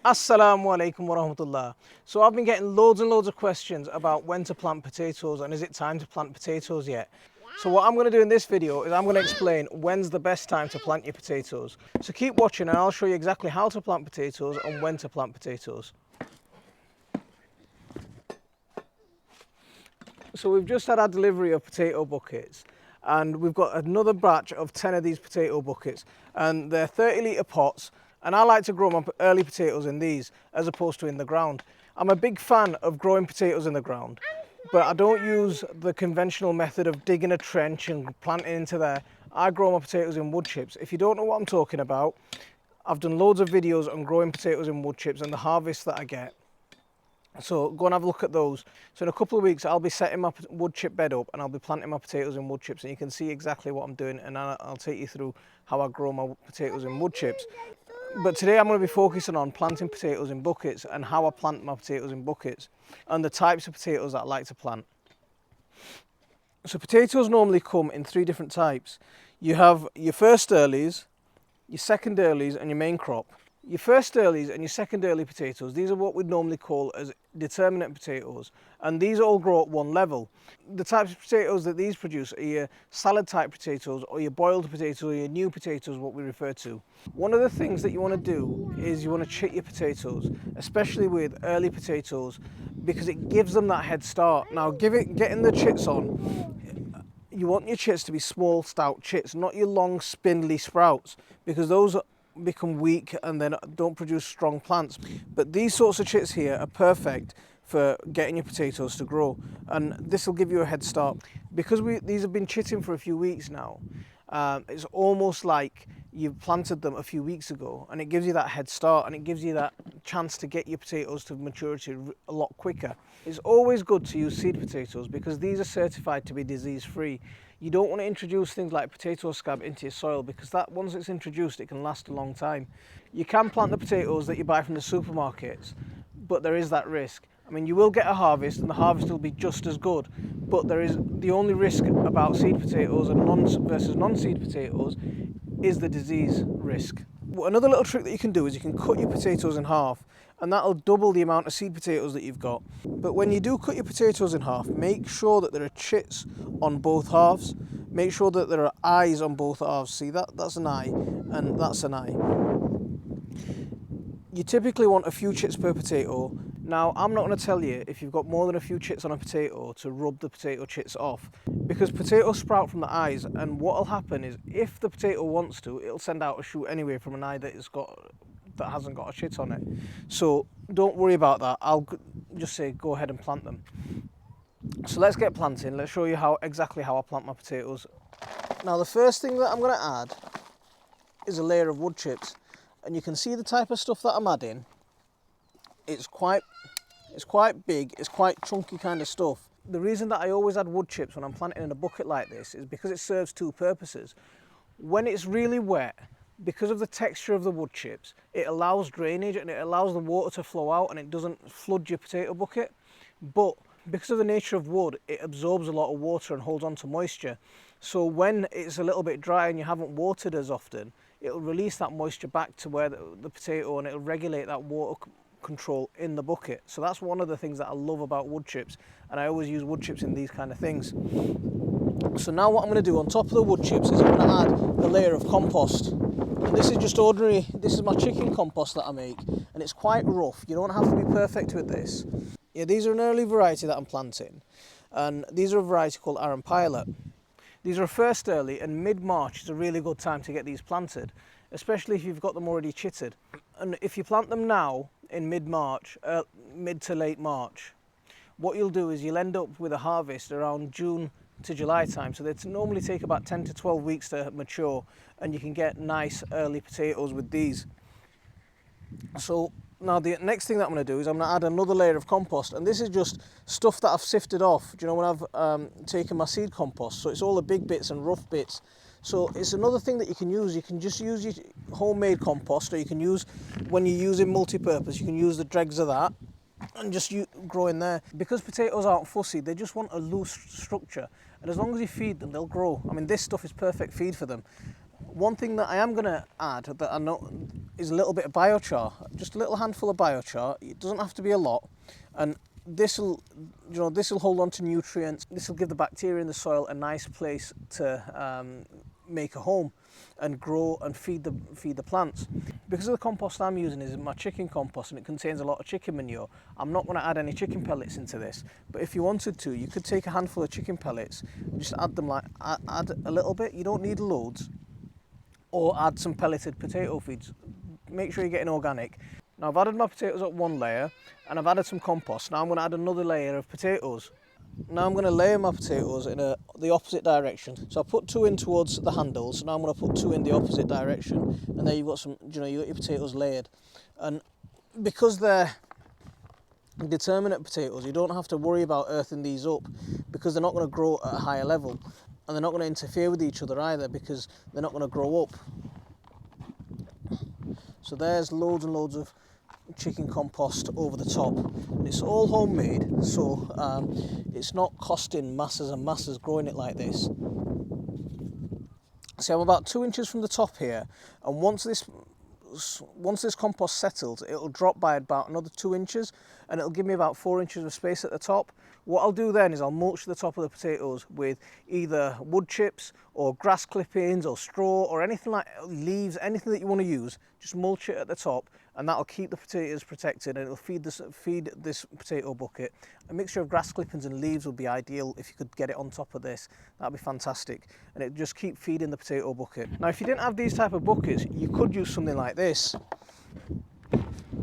Assalamu alaikum wa rahmatullah. So I've been getting loads and loads of questions about when to plant potatoes and is it time to plant potatoes yet? So what I'm going to do in this video is I'm going to explain when's the best time to plant your potatoes. So keep watching and I'll show you exactly how to plant potatoes and when to plant potatoes. So we've just had our delivery of potato buckets and we've got another batch of 10 of these potato buckets and they're 30-litre pots, and I like to grow my early potatoes in these as opposed to in the ground. I'm a big fan of growing potatoes in the ground, but I don't use the conventional method of digging a trench and planting into there. I grow my potatoes in wood chips. If you don't know what I'm talking about, I've done loads of videos on growing potatoes in wood chips and the harvest that I get. So go and have a look at those. So in a couple of weeks I'll be setting my wood chip bed up and I'll be planting my potatoes in wood chips, and you can see exactly what I'm doing, and I'll take you through how I grow my potatoes in wood chips. But today I'm going to be focusing on planting potatoes in buckets and how I plant my potatoes in buckets and the types of potatoes that I like to plant. So potatoes normally come in three different types. You have your first earlies, your second earlies and your main crop. Your first earlies and your second early potatoes, these are what we'd normally call as determinate potatoes, and these all grow at one level. The types of potatoes that these produce are your salad type potatoes or your boiled potatoes or your new potatoes, what we refer to. One of the things that you want to do is you want to chit your potatoes, especially with early potatoes, because it gives them that head start. Now getting the chits on, you want your chits to be small, stout chits, not your long, spindly sprouts, because those become weak and then don't produce strong plants. But these sorts of chits here are perfect for getting your potatoes to grow, and this will give you a head start. Because these have been chitting for a few weeks now, it's almost like you've planted them a few weeks ago, and it gives you that head start and it gives you that chance to get your potatoes to maturity a lot quicker. It's always good to use seed potatoes because these are certified to be disease free. You don't want to introduce things like potato scab into your soil, because that once it's introduced it can last a long time. You can plant the potatoes that you buy from the supermarkets, but there is that risk. I mean, you will get a harvest and the harvest will be just as good, but there is the only risk about seed potatoes and versus non-seed potatoes is the disease risk. Another little trick that you can do is you can cut your potatoes in half, and that'll double the amount of seed potatoes that you've got. But when you do cut your potatoes in half, make sure that there are chits on both halves. Make sure that there are eyes on both halves. See, that's an eye and that's an eye. You typically want a few chits per potato. Now, I'm not going to tell you if you've got more than a few chits on a potato to rub the potato chits off, because potatoes sprout from the eyes, and what will happen is if the potato wants to, it'll send out a shoot anyway from an eye that hasn't got a chit on it. So don't worry about that. I'll just say go ahead and plant them. So let's get planting. Let's show you exactly how I plant my potatoes. Now, the first thing that I'm going to add is a layer of wood chips, and you can see the type of stuff that I'm adding. It's quite big, it's quite chunky kind of stuff. The reason that I always add wood chips when I'm planting in a bucket like this is because it serves two purposes. When it's really wet, because of the texture of the wood chips, it allows drainage and it allows the water to flow out and it doesn't flood your potato bucket. But because of the nature of wood, it absorbs a lot of water and holds on to moisture. So when it's a little bit dry and you haven't watered as often, it'll release that moisture back to where the potato, and it'll regulate that water control in the bucket. So that's one of the things that I love about wood chips, and I always use wood chips in these kind of things. So now what I'm going to do on top of the wood chips is I'm going to add a layer of compost. And this is just ordinary, this is my chicken compost that I make, and it's quite rough. You don't have to be perfect with this. Yeah, these are an early variety that I'm planting, and these are a variety called Aran Pilot. These are a first early, and mid-March is a really good time to get these planted, especially if you've got them already chitted. And if you plant them now in mid-March, mid to late March, what you'll do is you'll end up with a harvest around June to July time. So they normally take about 10 to 12 weeks to mature, and you can get nice early potatoes with these. So now the next thing that I'm going to do is I'm going to add another layer of compost, and this is just stuff that I've sifted off. Do you know, when I've taken my seed compost? So it's all the big bits and rough bits. So it's another thing that you can use. You can just use your homemade compost, or you can use, when you're using multi-purpose, you can use the dregs of that and just grow in there. Because potatoes aren't fussy, they just want a loose structure, and as long as you feed them, they'll grow. I mean, this stuff is perfect feed for them. One thing that I am going to add that I know is a little bit of biochar, just a little handful of biochar. It doesn't have to be a lot, and this will, this will hold on to nutrients. This will give the bacteria in the soil a nice place to make a home and grow and feed the plants. Because of the compost I'm using is my chicken compost, and it contains a lot of chicken manure. I'm not going to add any chicken pellets into this, but if you wanted to, you could take a handful of chicken pellets and just add them, like add a little bit. You don't need loads. Or add some pelleted potato feeds. Make sure you're getting organic. Now I've added my potatoes up one layer, and I've added some compost. Now I'm going to add another layer of potatoes. Now I'm going to layer my potatoes in the opposite direction. So I put 2 in towards the handles. Now I'm going to put 2 in the opposite direction, and there you've got some. You got your potatoes layered, and because they're determinate potatoes, you don't have to worry about earthing these up, because they're not going to grow at a higher level. And they're not going to interfere with each other either, because they're not going to grow up. So there's loads and loads of chicken compost over the top. And it's all homemade, so it's not costing masses and masses growing it like this. See, I'm about 2 inches from the top here, and once this compost settles, it'll drop by about another 2 inches, and it'll give me about 4 inches of space at the top. What I'll do then is I'll mulch the top of the potatoes with either wood chips or grass clippings or straw or anything like leaves, anything that you want to use. Just mulch it at the top, and that'll keep the potatoes protected, and it'll feed this potato bucket. A mixture of grass clippings and leaves would be ideal if you could get it on top of this. That'd be fantastic, and it'd just keep feeding the potato bucket. Now, if you didn't have these type of buckets, you could use something like this.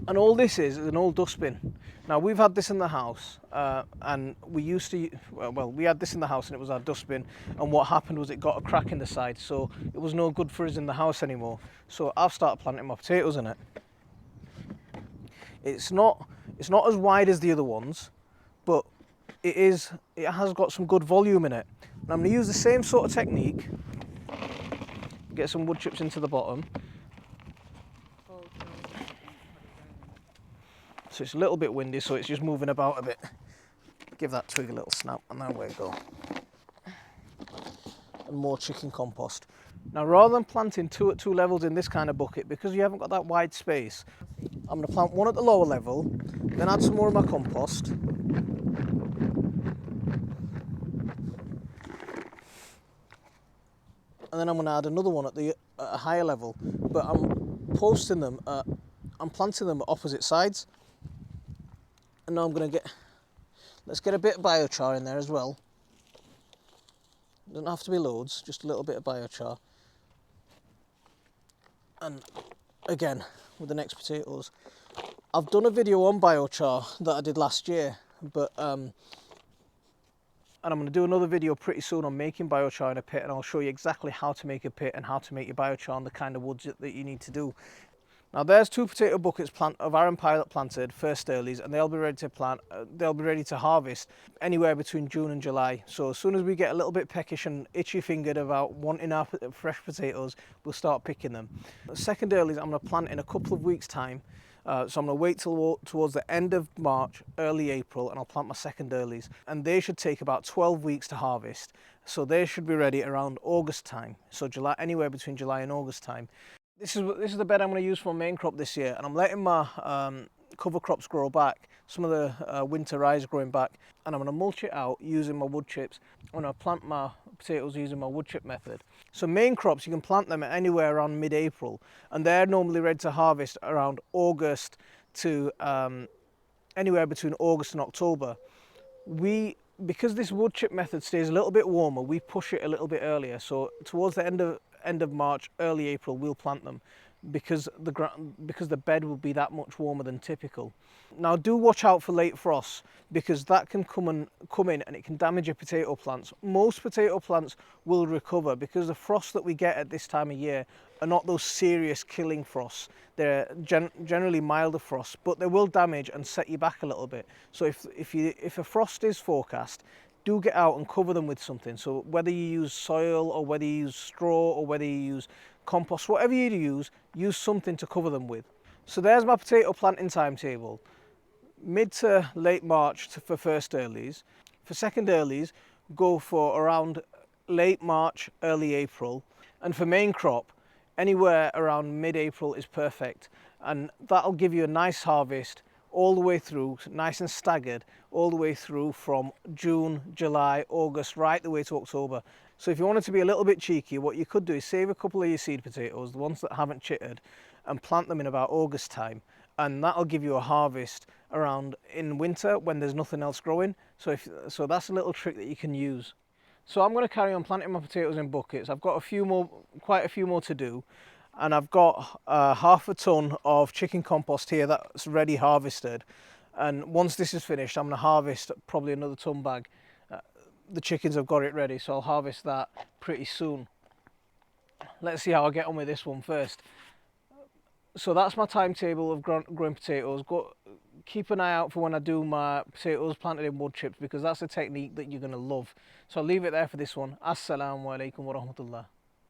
And all this is an old dustbin. Now, we've had this in the house, and we used to, well, we had this in the house and it was our dustbin, and what happened was it got a crack in the side, so it was no good for us in the house anymore. So I've started planting my potatoes in it. It's not as wide as the other ones, but it has got some good volume in it. And I'm going to use the same sort of technique, get some wood chips into the bottom. So it's a little bit windy, so it's just moving about a bit. Give that twig a little snap, and there we go. And more chicken compost. Now, rather than planting 2 at 2 levels in this kind of bucket, because you haven't got that wide space, I'm going to plant 1 at the lower level, then add some more of my compost. And then I'm going to add another one at a higher level, but I'm planting them at opposite sides. And now I'm going to let's get a bit of biochar in there as well. Doesn't have to be loads, just a little bit of biochar. And again, with the next potatoes. I've done a video on biochar that I did last year, but and I'm going to do another video pretty soon on making biochar in a pit, and I'll show you exactly how to make a pit and how to make your biochar and the kind of woods that you need to do. Now, there's 2 potato buckets of Iron Pilot planted, first earlies, and they'll be ready to plant. They'll be ready to harvest anywhere between June and July. So as soon as we get a little bit peckish and itchy-fingered about wanting our fresh potatoes, we'll start picking them. The second earlies I'm going to plant in a couple of weeks' time. So I'm going to wait towards the end of March, early April, and I'll plant my second earlies. And they should take about 12 weeks to harvest. So they should be ready around August time. So July, anywhere between July and August time. This is the bed I'm going to use for my main crop this year, and I'm letting my cover crops grow back. Some of the winter rye is growing back, and I'm going to mulch it out using my wood chips. I'm going to plant my potatoes using my wood chip method. So main crops, you can plant them anywhere around mid-April, and they're normally ready to harvest around August to anywhere between August and October. Because this wood chip method stays a little bit warmer, we push it a little bit earlier. So towards the end of March, early April, we'll plant them, because the bed will be that much warmer than typical. Now, do watch out for late frosts, because that can come in and it can damage your potato plants. Most potato plants will recover, because the frosts that we get at this time of year are not those serious killing frosts. They're generally milder frosts, but they will damage and set you back a little bit. So if a frost is forecast, do get out and cover them with something. So whether you use soil or whether you use straw or whether you use compost, whatever you use something to cover them with. So there's my potato planting timetable. Mid to late March for first earlies. For second earlies, go for around late March, early April. And for main crop, anywhere around mid-April is perfect, and that'll give you a nice harvest all the way through, nice and staggered, all the way through from June, July, August, right the way to October. So if you wanted to be a little bit cheeky, what you could do is save a couple of your seed potatoes, the ones that haven't chittered, and plant them in about August time, and that'll give you a harvest around in winter when there's nothing else growing. So that's a little trick that you can use. So I'm going to carry on planting my potatoes in buckets. I've got quite a few more to do, and I've got half a ton of chicken compost here that's ready harvested. And once this is finished, I'm going to harvest probably another ton bag. The chickens have got it ready, so I'll harvest that pretty soon. Let's see how I get on with this one first. So that's my timetable of growing potatoes. Keep an eye out for when I do my potatoes planted in wood chips, because that's a technique that you're going to love. So I'll leave it there for this one. Assalamu alaikum wa rahmatullah.